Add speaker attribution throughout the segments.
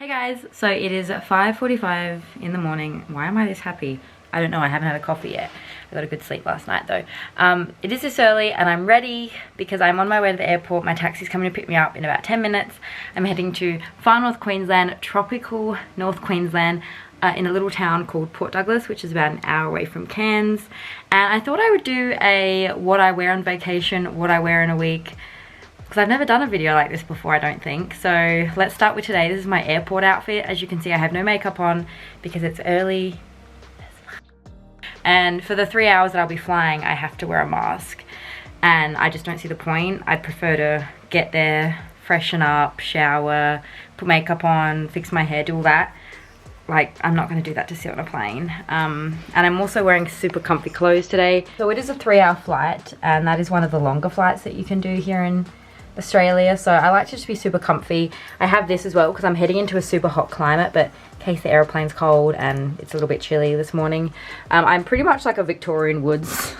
Speaker 1: Hey guys, so it is 5:45 in the morning. Why am I this happy? I don't know, I haven't had a coffee yet. I got a good sleep last night though. It is this early and I'm ready because I'm on my way to the airport. My taxi's coming to pick me up in about 10 minutes. I'm heading to far north Queensland, tropical North Queensland, in a little town called Port Douglas, which is about an hour away from Cairns. And I thought I would do a what I wear on vacation, what I wear in a week, because I've never done a video like this before, I don't think. So let's start with today. This is my airport outfit. As you can see, I have no makeup on because it's early. And for the 3 hours that I'll be flying, I have to wear a mask. And I just don't see the point. I'd prefer to get there, freshen up, shower, put makeup on, fix my hair, do all that. Like, I'm not gonna do that to sit on a plane. And I'm also wearing super comfy clothes today. So it is a 3-hour flight, and that is one of the longer flights that you can do here in Australia, so I like to just be super comfy. I have this as well because I'm heading into a super hot climate, but in case the airplane's cold and it's a little bit chilly this morning. I'm pretty much like a Victorian Woods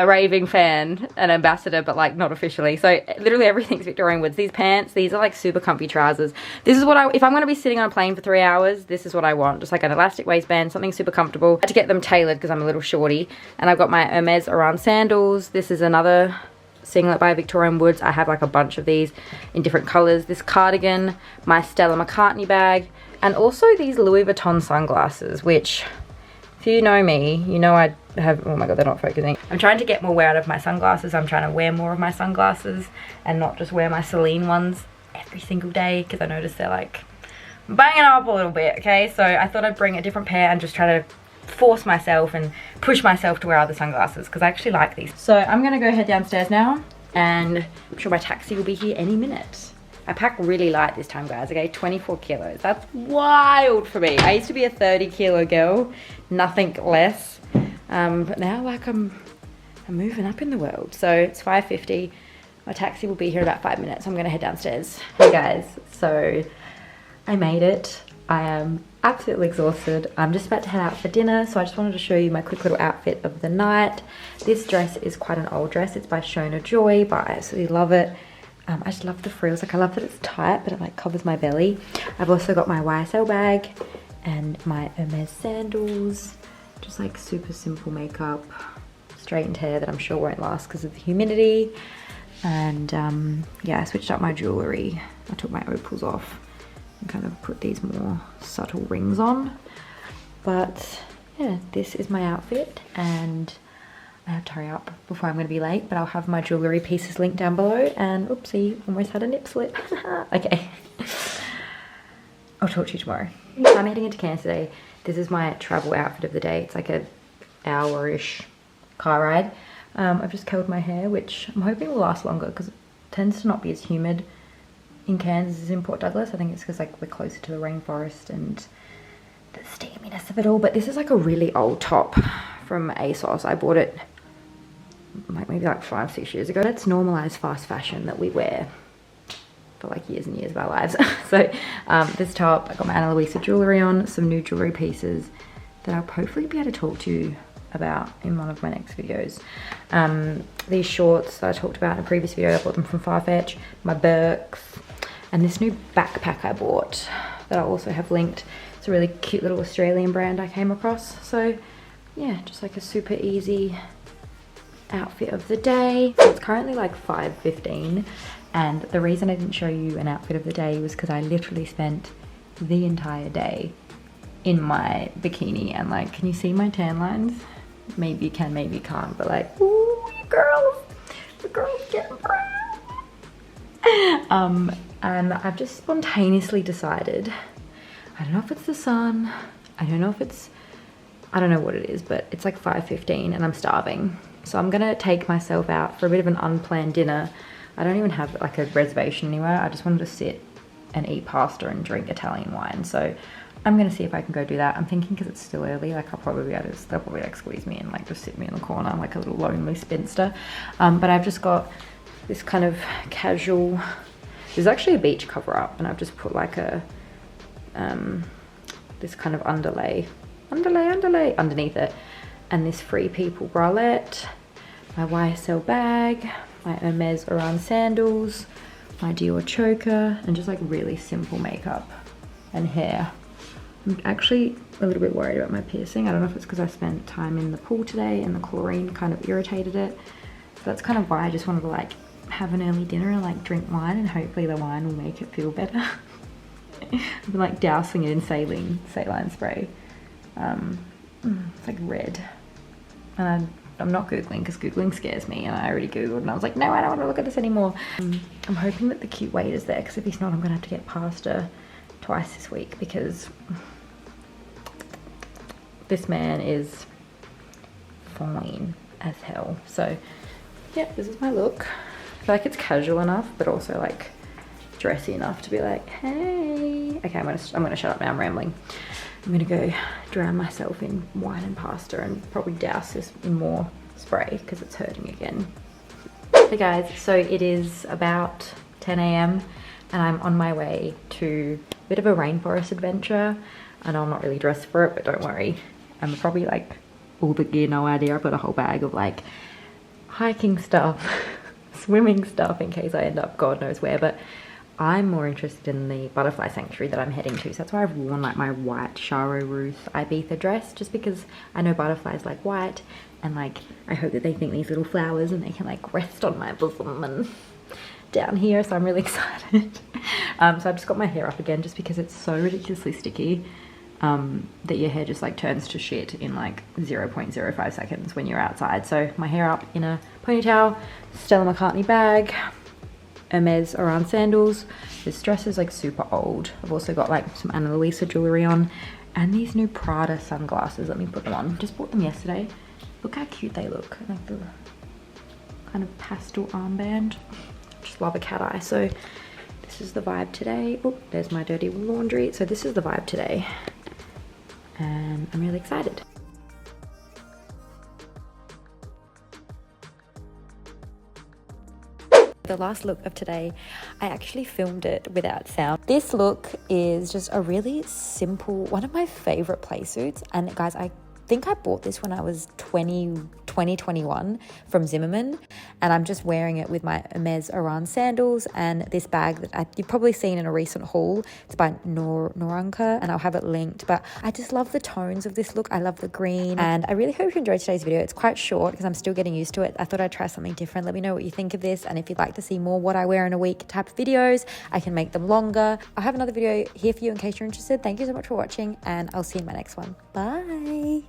Speaker 1: raving fan and ambassador, but like not officially. So literally everything's Victorian Woods. These pants, these are like super comfy trousers. This is what if I'm going to be sitting on a plane for 3 hours, this is what I want. Just like an elastic waistband, something super comfortable. I had to get them tailored because I'm a little shorty. And I've got my Hermes Oran sandals. This is another singlet by Victorian Woods. I have like a bunch of these in different colors. This cardigan, my Stella McCartney bag, and also these Louis Vuitton sunglasses, which, if you know me, you know I have, oh my god, they're not focusing. I'm trying to get more wear out of my sunglasses. I'm trying to wear more of my sunglasses and not just wear my Celine ones every single day, because I noticed they're like banging up a little bit, okay? So I thought I'd bring a different pair and just try to force myself and push myself to wear other sunglasses, because I actually like these. So I'm gonna go head downstairs now, and I'm sure my taxi will be here any minute. I pack really light this time, guys, okay? 24 kilos. That's wild for me. I used to be a 30-kilo girl, nothing less. But now, like, I'm moving up in the world. So it's 5:50. My taxi will be here in about 5 minutes. I'm gonna head downstairs. Hey guys, so I made it. I am absolutely exhausted. I'm just about to head out for dinner, so I just wanted to show you my quick little outfit of the night. This dress is quite an old dress. It's by Shona Joy, but I absolutely love it. I just love the frills. Like, I love that it's tight, but it like covers my belly. I've also got my YSL bag and my Hermes sandals. Just like super simple makeup, straightened hair that I'm sure won't last because of the humidity. And yeah, I switched up my jewellery. I took my opals off and kind of put these more subtle rings on. But yeah, this is my outfit, and I have to hurry up before I'm going to be late, but I'll have my jewellery pieces linked down below. And oopsie, almost had a nip slip. Okay. I'll talk to you tomorrow. So I'm heading into Cairns today. This is my travel outfit of the day. It's like an hour-ish car ride. I've just curled my hair, which I'm hoping will last longer because it tends to not be as humid in Cairns as in Port Douglas. I think it's because like we're closer to the rainforest and the steaminess of it all. But this is like a really old top from ASOS. I bought it like maybe like 5-6 years ago. Let's normalize fast fashion that we wear for like years and years of our lives. So this top, I got my Ana Luisa jewellery on, some new jewellery pieces that I'll hopefully be able to talk to you about in one of my next videos. These shorts that I talked about in a previous video, I bought them from Farfetch, my Birks, and this new backpack I bought that I also have linked. It's a really cute little Australian brand I came across. So yeah, just like a super easy outfit of the day. So it's currently like 5:15, and the reason I didn't show you an outfit of the day was because I literally spent the entire day in my bikini, and like, can you see my tan lines? Maybe you can, maybe you can't, but like, ooh, you girls, the girls getting brown. And I've just spontaneously decided, I don't know if it's the sun, I don't know if it's, I don't know what it is, but it's like 5:15 and I'm starving. So I'm gonna take myself out for a bit of an unplanned dinner. I don't even have like a reservation anywhere. I just wanted to sit and eat pasta and drink Italian wine. So I'm gonna see if I can go do that. I'm thinking because it's still early, like I'll probably be able to, they'll probably like squeeze me and like just sit me in the corner like a little lonely spinster. But I've just got this kind of casual, there's actually a beach cover up, and I've just put like a, this kind of underlay underneath it, and this Free People bralette, my YSL bag, my Hermes Oran sandals, my Dior choker, and just like really simple makeup and hair. I'm actually a little bit worried about my piercing. I don't know if it's because I spent time in the pool today and the chlorine kind of irritated it. So that's kind of why I just wanted to like have an early dinner and like drink wine, and hopefully the wine will make it feel better. I've been like dousing it in saline spray. It's like red. And I'm not Googling because Googling scares me, and I already Googled and I was like, no, I don't want to look at this anymore. I'm hoping that the cute waiter's there, because if he's not, I'm gonna have to get pasta twice this week, because this man is fine as hell. So yeah, this is my look. I feel like it's casual enough, but also like dressy enough to be like, hey. Okay, I'm gonna shut up now, I'm rambling. I'm gonna go drown myself in wine and pasta and probably douse this in more spray because it's hurting again. Hey guys, so it is about 10 AM and I'm on my way to a bit of a rainforest adventure. I know I'm not really dressed for it, but don't worry. I'm probably like all the gear, no idea. I've got a whole bag of like hiking stuff, swimming stuff in case I end up God knows where, but I'm more interested in the butterfly sanctuary that I'm heading to. So that's why I've worn like my white Charo Ruth Ibiza dress, just because I know butterflies like white, and like I hope that they think these little flowers and they can like rest on my bosom and down here. So I'm really excited. So I've just got my hair up again just because it's so ridiculously sticky that your hair just like turns to shit in like 0.05 seconds when you're outside. So my hair up in a ponytail, Stella McCartney bag, Hermes Oran sandals. This dress is like super old. I've also got like some Ana Luisa jewellery on, and these new Prada sunglasses. Let me put them on. Just bought them yesterday. Look how cute they look. Like the kind of pastel armband. Just love a cat eye. So this is the vibe today. Oh, there's my dirty laundry. So this is the vibe today, and I'm really excited. The last look of today, I actually filmed it without sound. This look is just a really simple, one of my favorite play suits. And guys, I think I bought this when I was 2021 from Zimmermann, and I'm just wearing it with my Hermes Oran sandals and this bag that you've probably seen in a recent haul. It's by Noranka, and I'll have it linked. But I just love the tones of this look. I love the green, and I really hope you enjoyed today's video. It's quite short because I'm still getting used to it. I thought I'd try something different. Let me know what you think of this, and if you'd like to see more what I wear in a week type of videos, I can make them longer. I'll have another video here for you in case you're interested. Thank you so much for watching, and I'll see you in my next one. Bye.